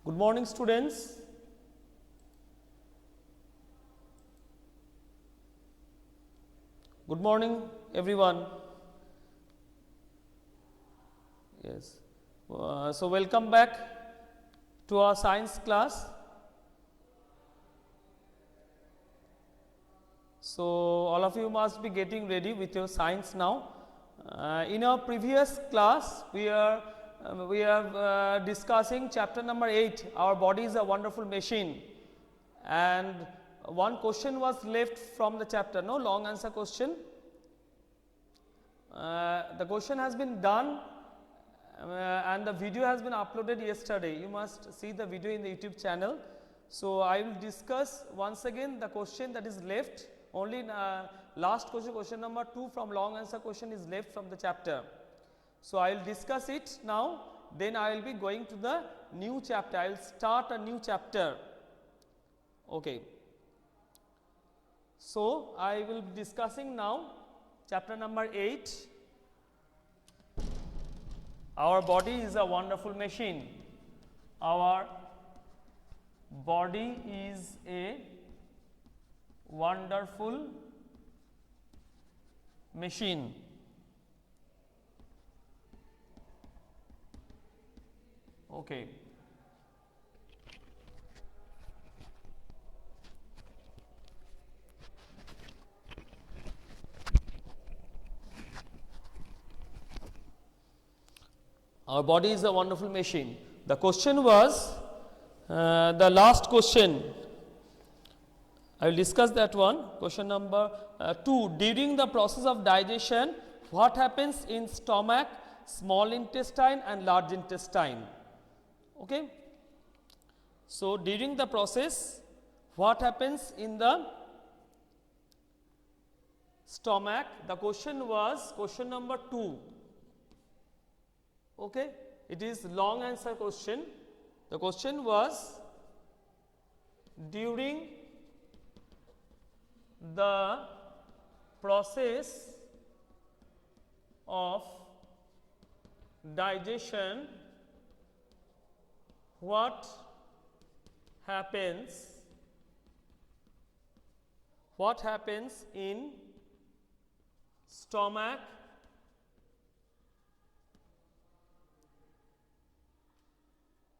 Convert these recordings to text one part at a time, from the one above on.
Good morning, students. Good morning, everyone. Yes. So welcome back to our science class. So all of you must be getting ready with your science now. In our previous class, we are discussing chapter number 8. Our body is a wonderful machine, and one question was left from the chapter. No long answer question. The question has been done, and the video has been uploaded yesterday. You must see the video in the YouTube channel. So I will discuss once again the question that is left. Only last question, question number 2 from long answer question is left from the chapter. So I will discuss it now, then I will be going to the new chapter. I will start a new chapter. Okay. So I will be discussing now chapter number 8. Our body is a wonderful machine. Our body is a wonderful machine. Okay. Our body is a wonderful machine. The question was the last question. I will discuss that one. Question number 2. During the process of digestion, what happens in stomach, small intestine and large intestine? Okay. So during the process, what happens in the stomach? The question was question number 2. Okay. It is long answer question. The question was during the process of digestion, what happens in stomach,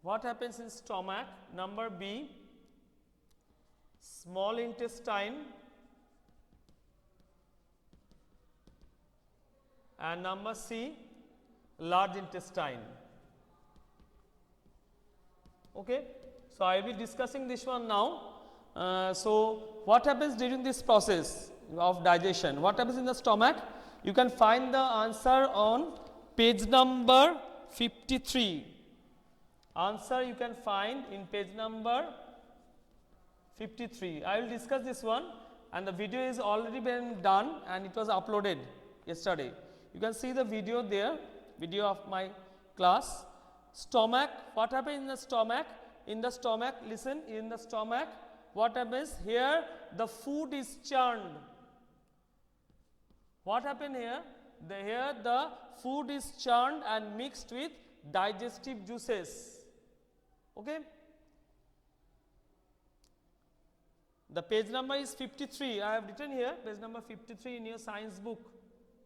what happens in stomach? Number B, small intestine, and number C, large intestine. Okay. So I will be discussing this one now. So what happens during this process of digestion? What happens in the stomach? You can find the answer on page number 53. Answer you can find in page number 53. I will discuss this one, and the video is already been done and it was uploaded yesterday. You can see the video there, video of my class. Stomach, what happens in the stomach? In the stomach, listen, in the stomach, what happens here? The food is churned. What happened here? Here the food is churned and mixed with digestive juices. Okay. The page number is 53. I have written here page number 53 in your science book.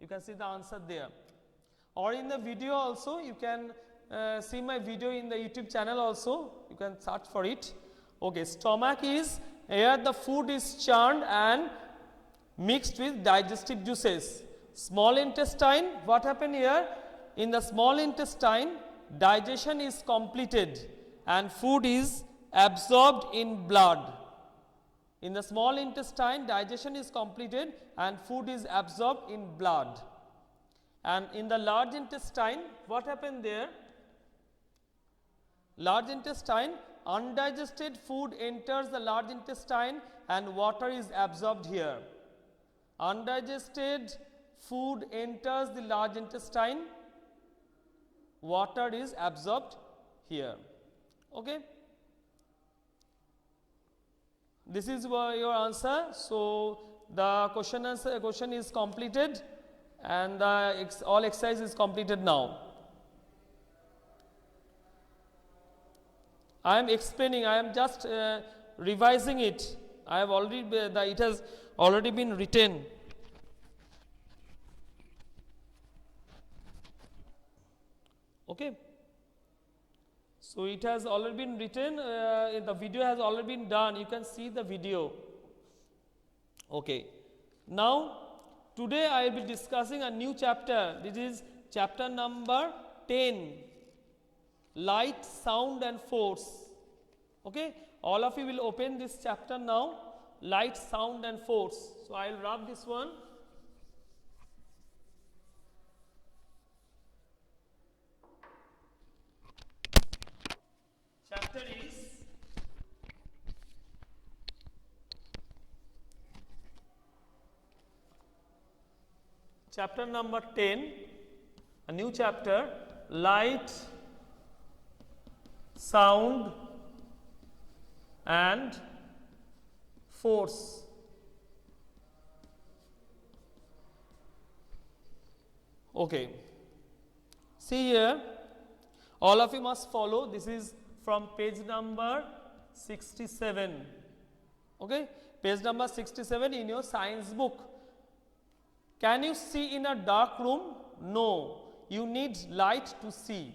You can see the answer there, or in the video also. You can see my video in the YouTube channel also. You can search for it. Okay, stomach is here the food is churned and mixed with digestive juices. Small intestine, what happened here? In the small intestine, digestion is completed and food is absorbed in blood. In the small intestine, digestion is completed and food is absorbed in blood. And in the large intestine, what happened there? Large intestine, undigested food enters the large intestine and water is absorbed here. Undigested food enters the large intestine, water is absorbed here. Okay. This is your answer. So the question is completed, and all exercise is completed now. I am explaining, I am just revising it. I have already, it has already been written. Okay. So it has already been written, the video has already been done, you can see the video. Okay. Now, today I will be discussing a new chapter. This is chapter number 10, Light, Sound and Force. Okay. All of you will open this chapter now, Light, Sound and Force. So I will rub this one. Chapter is chapter number 10, a new chapter, Light, Sound and Force. Okay. See here, all of you must follow. This is from page number 67. Okay, page number 67 in your science book. Can you see in a dark room? No, you need light to see.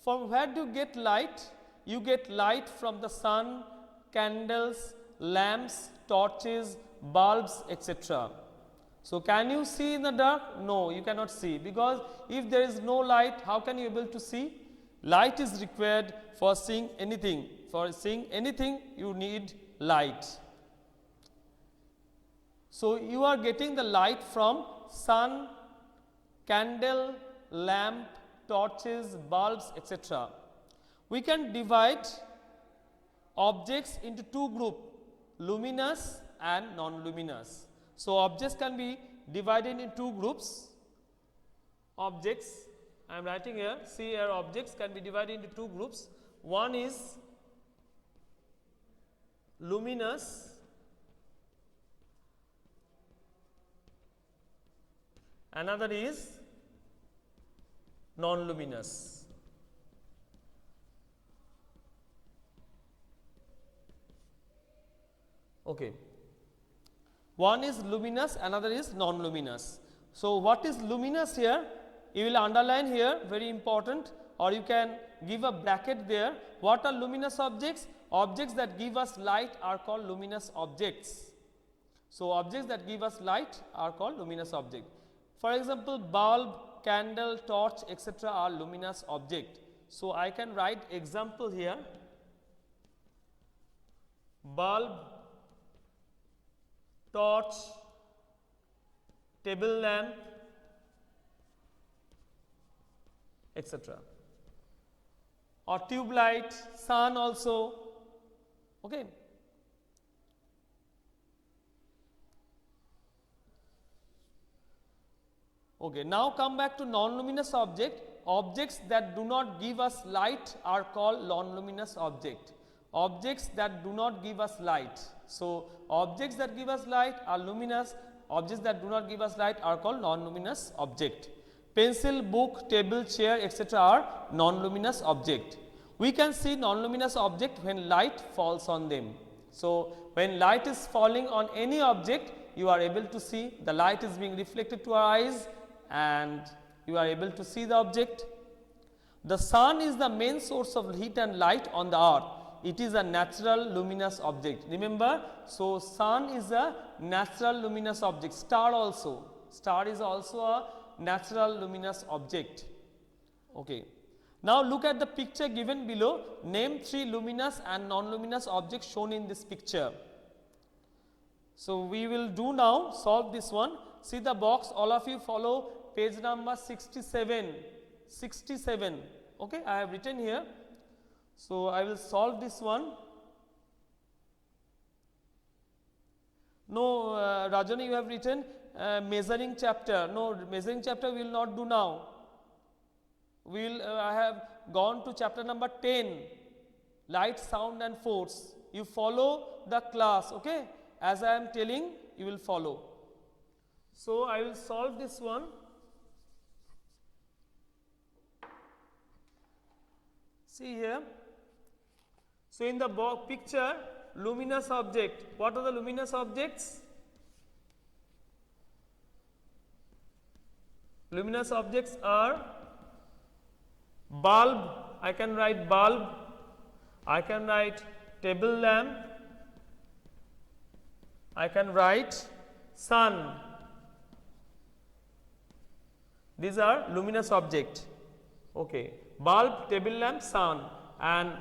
From where do you get light? You get light from the sun, candles, lamps, torches, bulbs, etc. So, can you see in the dark? No, you cannot see, because if there is no light, how can you able to see? Light is required for seeing anything. For seeing anything, you need light. So, you are getting the light from sun, candle, lamp, torches, bulbs, etc. We can divide objects into two groups, luminous and non-luminous. So, objects can be divided in two groups. Objects, I am writing here, see here, objects can be divided into two groups. One is luminous another is non-luminous. Okay. One is luminous, another is non-luminous. So, what is luminous here? You will underline here, very important, or you can give a bracket there. What are luminous objects? Objects that give us light are called luminous objects. So, objects that give us light are called luminous objects. For example, bulb, candle, torch, etc. are luminous objects. So, I can write example here, bulb, torch, table lamp, etc. Or tube light, sun also. Okay. Okay, now come back to non-luminous object. Objects that do not give us light are called non-luminous object. Objects that do not give us light. So, objects that give us light are luminous, objects that do not give us light are called non-luminous object. Pencil, book, table, chair, etc. are non-luminous object. We can see non-luminous object when light falls on them. So, when light is falling on any object, you are able to see the light is being reflected to our eyes and you are able to see the object. The sun is the main source of heat and light on the earth. It is a natural luminous object. Remember, so sun is a natural luminous object. Star also. Star is also a natural luminous object. Okay. Now look at the picture given below. Name 3 luminous and non-luminous objects shown in this picture. So we will do now, solve this one. See the box, all of you follow page number 67. 67. Okay, I have written here. So I will solve this one. No, Rajani, you have written measuring chapter. No, measuring chapter we will not do now. We will I have gone to chapter number 10, light, sound and force. You follow the class, okay? As I am telling, you will follow. So I will solve this one. See here, So, in the picture luminous object, what are the luminous objects? Luminous objects are bulb, I can write bulb, I can write table lamp, I can write sun. These are luminous object. Okay. Bulb, table lamp, sun. And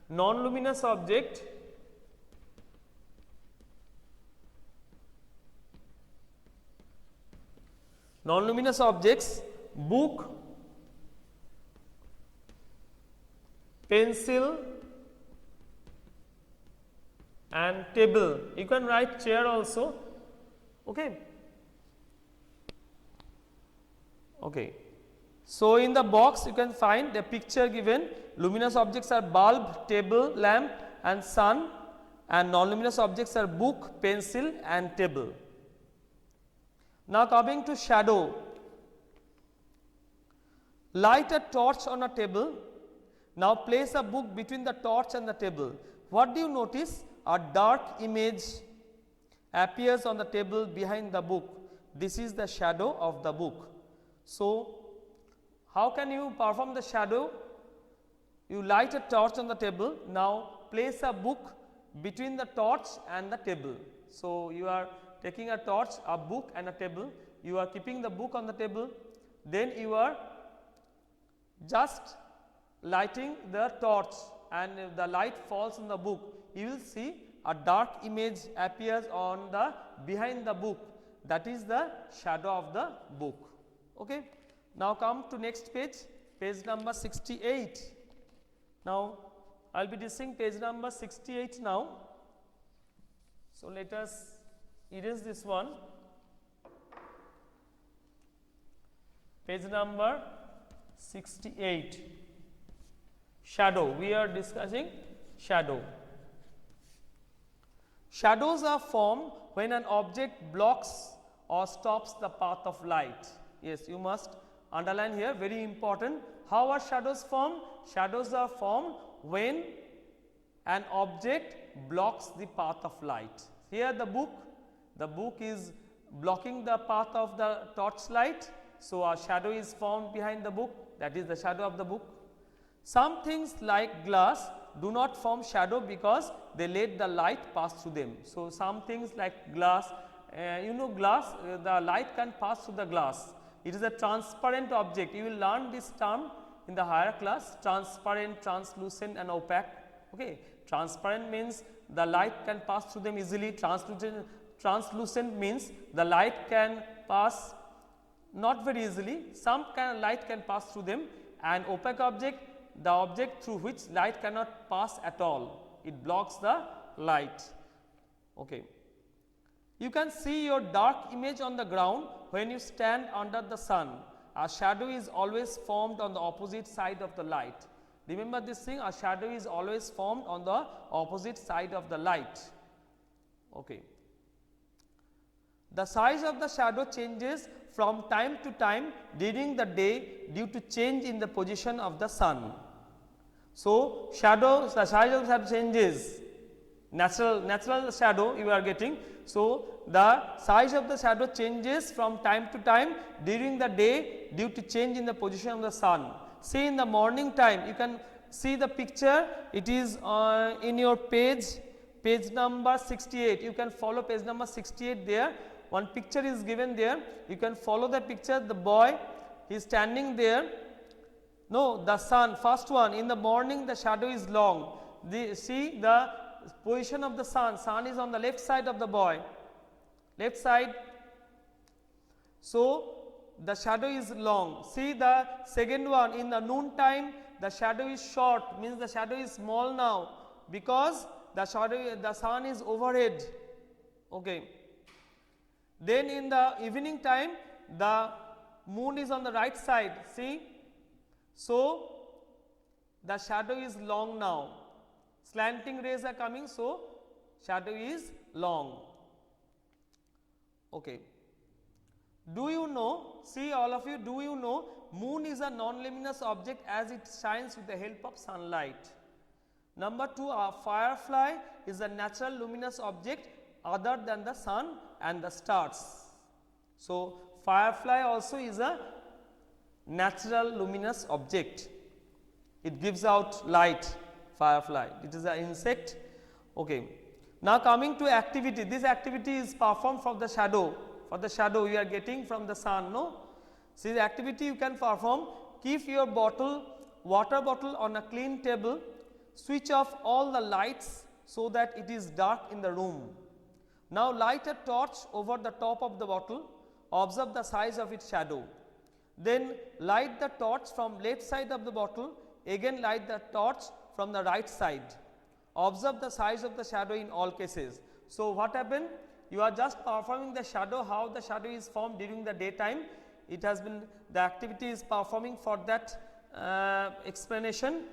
non-luminous object, non-luminous objects, book, pencil and table. You can write chair also. Okay. Okay. So, in the box you can find a picture given. Luminous objects are bulb, table, lamp and sun, and non-luminous objects are book, pencil and table. Now, coming to shadow. Light a torch on a table. Now, place a book between the torch and the table. What do you notice? A dark image appears on the table behind the book. This is the shadow of the book. So, how can you perform the shadow? You light a torch on the table. Now, place a book between the torch and the table. So, you are taking a torch, a book and a table. You are keeping the book on the table. Then you are just lighting the torch and if the light falls on the book, you will see a dark image appears on the behind the book. That is the shadow of the book. Okay. Now, come to next page, page number 68. Now, I will be discussing page number 68 now. So, let us erase this one. Page number 68, shadow. We are discussing shadow. Shadows are formed when an object blocks or stops the path of light. Yes, you must underline here, very important. How are shadows formed? Shadows are formed when an object blocks the path of light. Here the book is blocking the path of the torchlight. So, a shadow is formed behind the book, that is the shadow of the book. Some things like glass do not form shadow because they let the light pass through them. So, some things like glass, glass, the light can pass through the glass. It is a transparent object. You will learn this term in the higher class, transparent, translucent and opaque. Okay. Transparent means the light can pass through them easily. Translucent means the light can pass not very easily, some kind of light can pass through them, and opaque object, the object through which light cannot pass at all, it blocks the light. Okay. You can see your dark image on the ground when you stand under the sun. A shadow is always formed on the opposite side of the light. Remember this thing, a shadow is always formed on the opposite side of the light. Okay. The size of the shadow changes from time to time during the day due to change in the position of the sun. So, shadow, the size of the shadow changes, natural shadow you are getting. So, the size of the shadow changes from time to time during the day due to change in the position of the sun. See, in the morning time you can see the picture, it is in your page number 68, you can follow page number 68 there. One picture is given there, you can follow the picture, the boy he is standing there. No, the sun, first one, in the morning the shadow is long. See the position of the sun is on the left side of the boy, left side. So, the shadow is long. See the second one, in the noon time the shadow is short, means the shadow is small now because the sun is overhead. Okay. Then in the evening time the moon is on the right side, see. So, the shadow is long now, slanting rays are coming, so shadow is long. Okay. Do you know, see all of you, do you know moon is a non-luminous object as it shines with the help of sunlight. Number 2, a firefly is a natural luminous object other than the sun and the stars. So, firefly also is a natural luminous object. It gives out light, firefly. It is an insect. Okay. Now, coming to activity, this activity is performed from the shadow. For the shadow you are getting from the sun, no? See, the activity you can perform: keep your water bottle on a clean table, switch off all the lights so that it is dark in the room. Now, light a torch over the top of the bottle, observe the size of its shadow. Then light the torch from left side of the bottle, again light the torch from the right side. Observe the size of the shadow in all cases. So, what happened? You are just performing the shadow, how the shadow is formed during the daytime. It has been, the activity is performing for that explanation.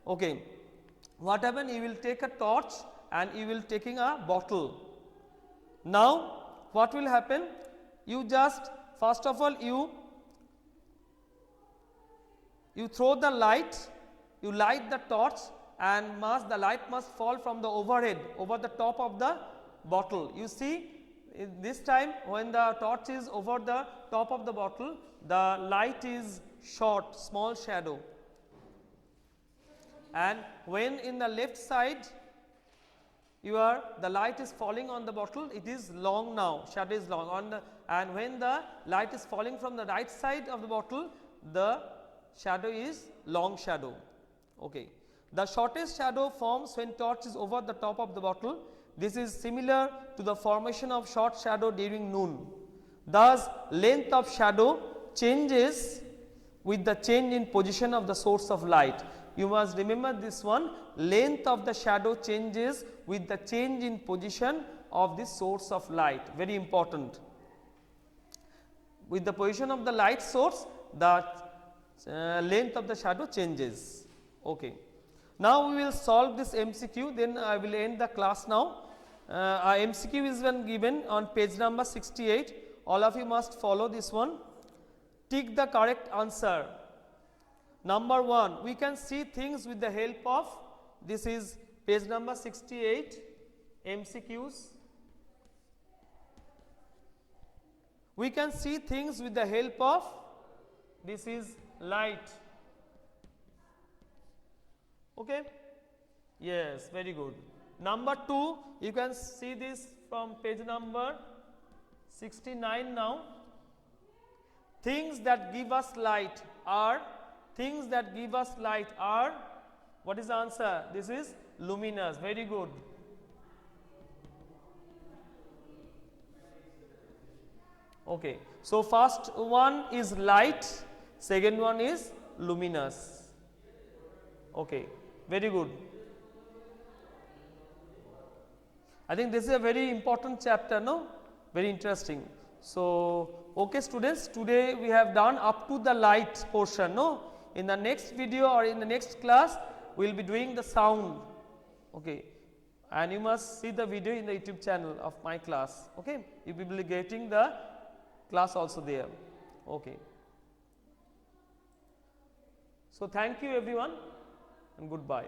Okay. What happened? You will take a torch and you will taking a bottle. Now, what will happen? You just, first of all, you throw the light, you light the torch, and the light must fall from the overhead, over the top of the bottle. You see, this time when the torch is over the top of the bottle, the light is short, small shadow, and when in the left side the light is falling on the bottle, it is long now, shadow is long on the, and when the light is falling from the right side of the bottle, the shadow is long shadow. Okay. The shortest shadow forms when torch is over the top of the bottle. This is similar to the formation of short shadow during noon. Thus, length of shadow changes with the change in position of the source of light. You must remember this one, length of the shadow changes with the change in position of the source of light, very important. With the position of the light source, the length of the shadow changes. Okay. Now, we will solve this MCQ, then I will end the class now. Our MCQ is one given on page number 68. All of you must follow this one. Tick the correct answer. Number 1, we can see things with the help of, this is page number 68, MCQs. We can see things with the help of, this is light. Okay? Yes, very good. Number 2, you can see this from page number 69 now. Things that give us light are, what is the answer? This is luminous, very good. Okay. So, first one is light, second one is luminous. Okay, very good. I think this is a very important chapter, no? Very interesting. So, okay students, today we have done up to the light portion, no? In the next video or in the next class, we will be doing the sound, okay? And you must see the video in the YouTube channel of my class, okay? You will be getting the class also there, okay? So, thank you everyone and goodbye.